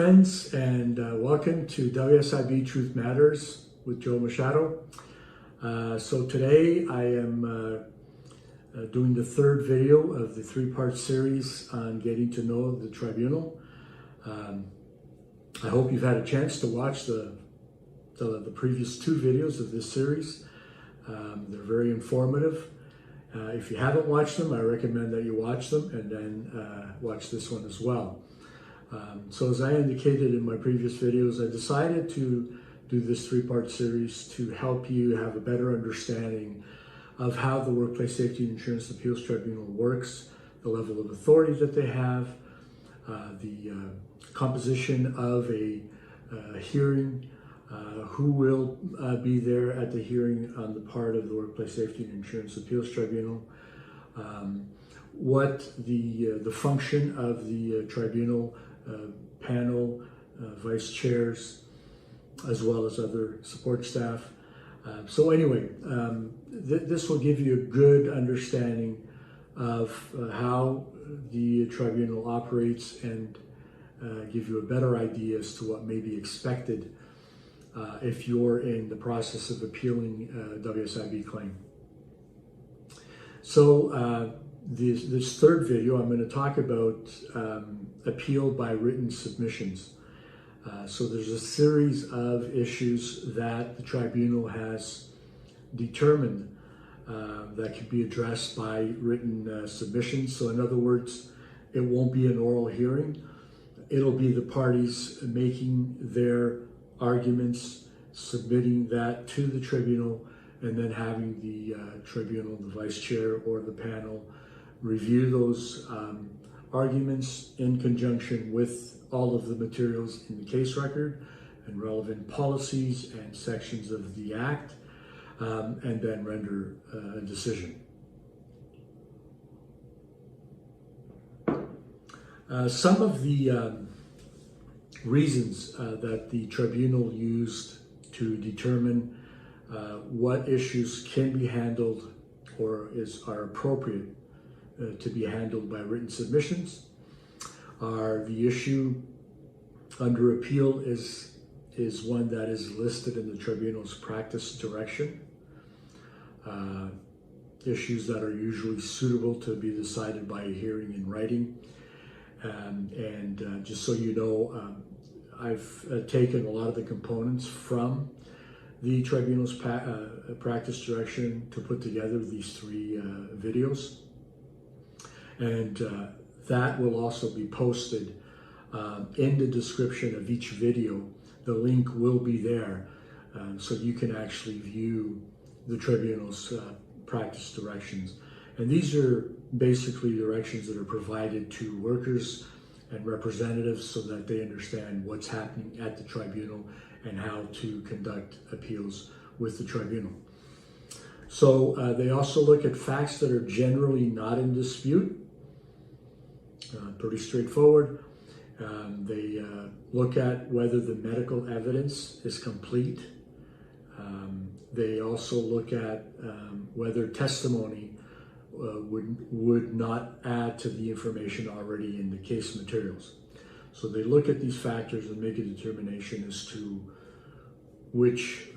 friends, and welcome to WSIB Truth Matters with Joe Machado. So today I am doing the third video of the three-part series on getting to know the tribunal. I hope you've had a chance to watch the previous two videos of this series. They're very informative. If you haven't watched them, I recommend that you watch them and then watch this one as well. So as I indicated in my previous videos, I decided to do this three-part series to help you have a better understanding of how the Workplace Safety and Insurance Appeals Tribunal works, the level of authority that they have, the composition of a hearing, who will be there at the hearing on the part of the Workplace Safety and Insurance Appeals Tribunal, what the function of the tribunal panel, vice chairs, as well as other support staff. So anyway, this will give you a good understanding of how the tribunal operates and give you a better idea as to what may be expected if you're in the process of appealing a WSIB claim. So this third video, I'm going to talk about appeal by written submissions. So there's a series of issues that the tribunal has determined that could be addressed by written submissions. So in other words, it won't be an oral hearing. It'll be the parties making their arguments, submitting that to the tribunal, and then having the tribunal, the vice chair or the panel, review those arguments in conjunction with all of the materials in the case record and relevant policies and sections of the Act, and then render a decision. Some of the reasons that the tribunal used to determine what issues can be handled or are appropriate to be handled by written submissions are the issue under appeal is one that is listed in the tribunal's practice direction. Issues that are usually suitable to be decided by a hearing in writing. And just so you know, I've taken a lot of the components from the tribunal's practice direction to put together these three videos. And that will also be posted in the description of each video. The link will be there, so you can actually view the tribunal's practice directions. And these are basically directions that are provided to workers and representatives so that they understand what's happening at the tribunal and how to conduct appeals with the tribunal. So they also look at facts that are generally not in dispute. Pretty straightforward. They look at whether the medical evidence is complete. They also look at whether testimony would not add to the information already in the case materials. So they look at these factors and make a determination as to which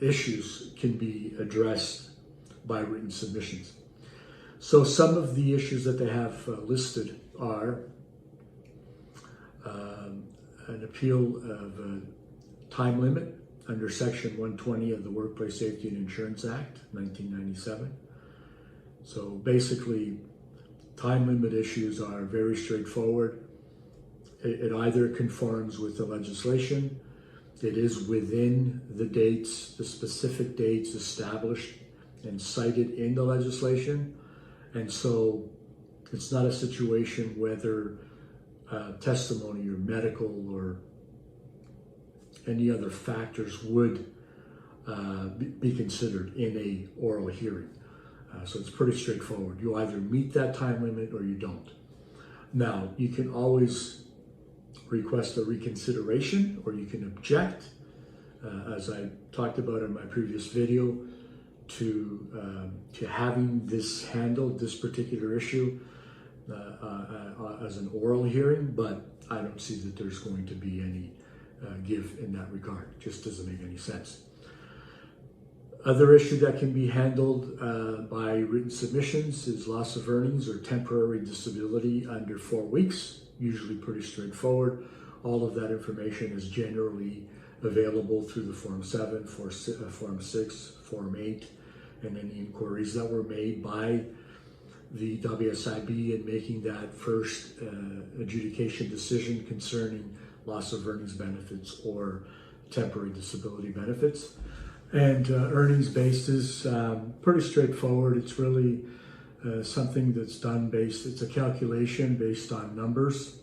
issues can be addressed by written submissions. So some of the issues that they have listed are an appeal of a time limit under Section 120 of the Workplace Safety and Insurance Act, 1997. So basically, time limit issues are very straightforward. It either conforms with the legislation, it is within the dates, the specific dates established and cited in the legislation. And so it's not a situation whether testimony or medical or any other factors would be considered in a oral hearing. So it's pretty straightforward. You either meet that time limit or you don't. Now, you can always request a reconsideration or you can object, as I talked about in my previous video, to having this handled, this particular issue. as an oral hearing, but I don't see that there's going to be any give in that regard. It just doesn't make any sense. Other issue that can be handled by written submissions is loss of earnings or temporary disability under 4 weeks, usually pretty straightforward. All of that information is generally available through the Form 7, Form 6, Form 8, and any inquiries that were made by the WSIB in making that first adjudication decision concerning loss of earnings benefits or temporary disability benefits. And earnings-based is pretty straightforward. It's really something that's done it's a calculation based on numbers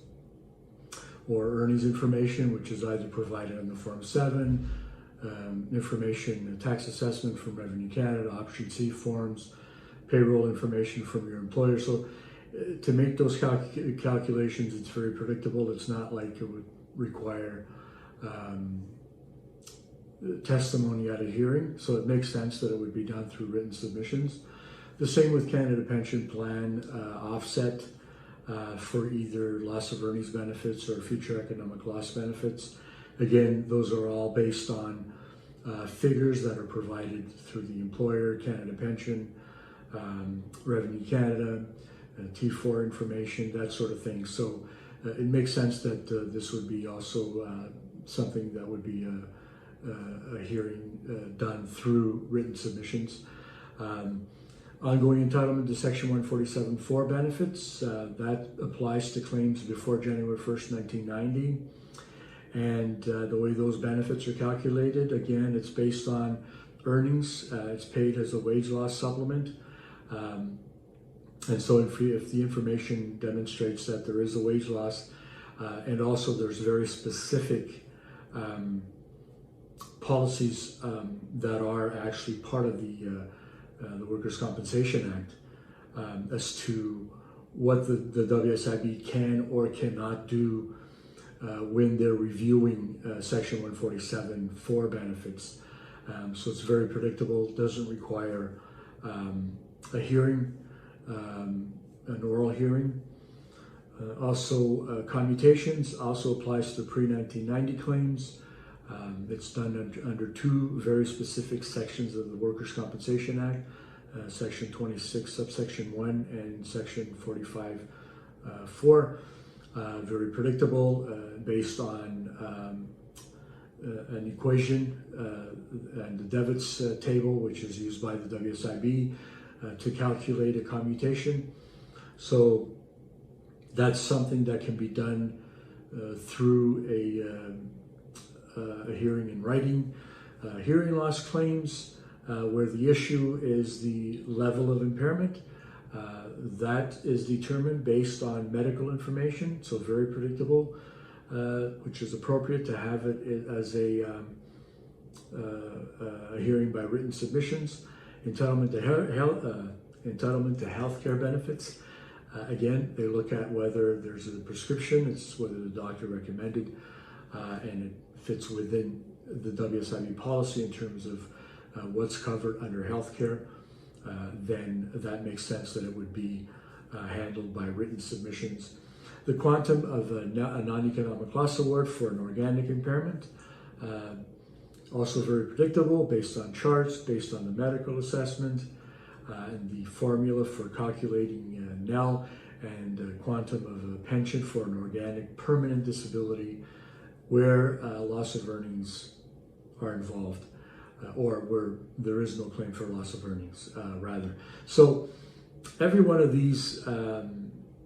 or earnings information, which is either provided in the Form 7, information, tax assessment from Revenue Canada, Option C forms, payroll information from your employer. So to make those calculations, it's very predictable. It's not like it would require testimony at a hearing, so it makes sense that it would be done through written submissions. The same with Canada Pension Plan offset for either loss of earnings benefits or future economic loss benefits. Again, those are all based on figures that are provided through the employer, Canada Pension, Revenue Canada, T4 information, that sort of thing. So it makes sense that this would be also something that would be a hearing done through written submissions. Ongoing entitlement to Section 147.4 benefits, that applies to claims before January 1st, 1990. And the way those benefits are calculated, again, it's based on earnings. It's paid as a wage loss supplement. And so if the information demonstrates that there is a wage loss, and also there's very specific policies that are actually part of the Workers' Compensation Act as to what the WSIB can or cannot do when they're reviewing Section 147.4 benefits. So it's very predictable, doesn't require a hearing, an oral hearing. Also, commutations also applies to pre-1990 claims. It's done under two very specific sections of the Workers' Compensation Act, Section 26, subsection 1, and Section 45.4. Very predictable, based on an equation and the Devitt's table, which is used by the WSIB to calculate a commutation. So that's something that can be done through a hearing in writing. Hearing loss claims, where the issue is the level of impairment, that is determined based on medical information, so very predictable, which is appropriate to have it as a hearing by written submissions. Entitlement to health care benefits. Again, they look at whether there's a prescription, it's whether the doctor recommended, and it fits within the WSIB policy in terms of what's covered under healthcare. Then that makes sense that it would be handled by written submissions. The quantum of a non-economic loss award for an organic impairment, also very predictable, based on charts, based on the medical assessment, and the formula for calculating NEL, and quantum of a pension for an organic permanent disability where loss of earnings are involved, or where there is no claim for loss of earnings, rather. So every one of these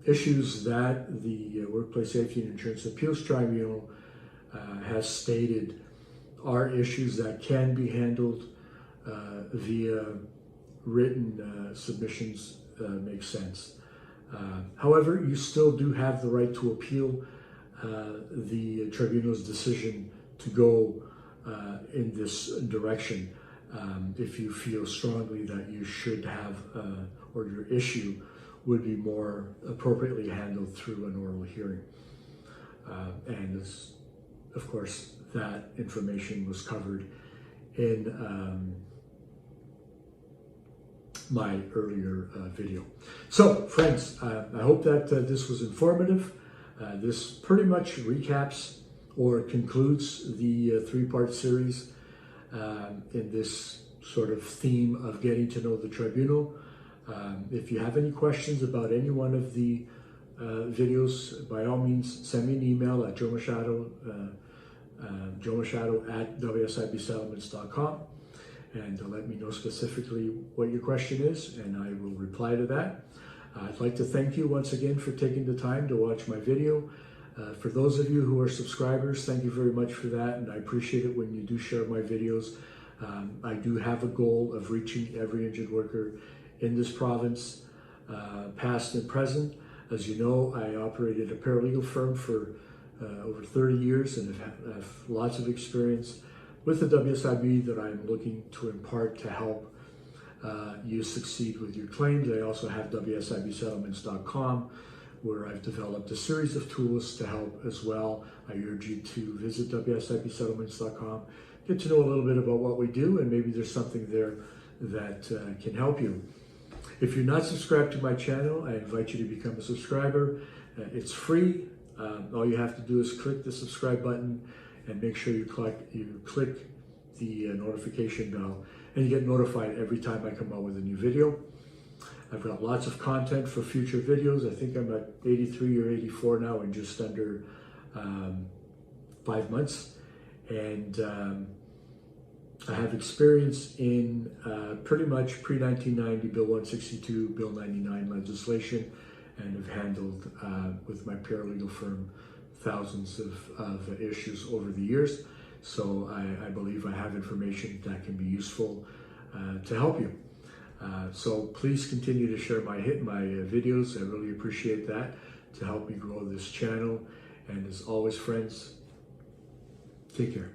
issues that the Workplace Safety and Insurance Appeals Tribunal has stated are issues that can be handled via written submissions, makes sense. However, you still do have the right to appeal the tribunal's decision to go in this direction if you feel strongly that you should have, or your issue would be more appropriately handled through an oral hearing. And this, of course, that information was covered in my earlier video. So, friends, I hope that this was informative. This pretty much recaps or concludes the three-part series in this sort of theme of getting to know the tribunal. If you have any questions about any one of the videos, by all means, send me an email at Joe Machado at WSIBsettlements.com, and let me know specifically what your question is, and I will reply to that. I'd like to thank you once again for taking the time to watch my video. For those of you who are subscribers, thank you very much for that, and I appreciate it when you do share my videos. I do have a goal of reaching every injured worker in this province, past and present. As you know, I operated a paralegal firm for over 30 years and have lots of experience with the WSIB that I'm looking to impart to help you succeed with your claims. I also have WSIBsettlements.com, where I've developed a series of tools to help as well. I urge you to visit WSIBsettlements.com, get to know a little bit about what we do, and maybe there's something there that can help you. If you're not subscribed to my channel, I invite you to become a subscriber. It's free. All you have to do is click the subscribe button and make sure you click the notification bell, and you get notified every time I come out with a new video. I've got lots of content for future videos. I think I'm at 83 or 84 now in just under 5 months. And I have experience in pretty much pre-1990 Bill 162, Bill 99 legislation, and have handled with my paralegal firm thousands of issues over the years. So I believe I have information that can be useful to help you. So please continue to share my videos. I really appreciate that, to help me grow this channel. And as always, friends, take care.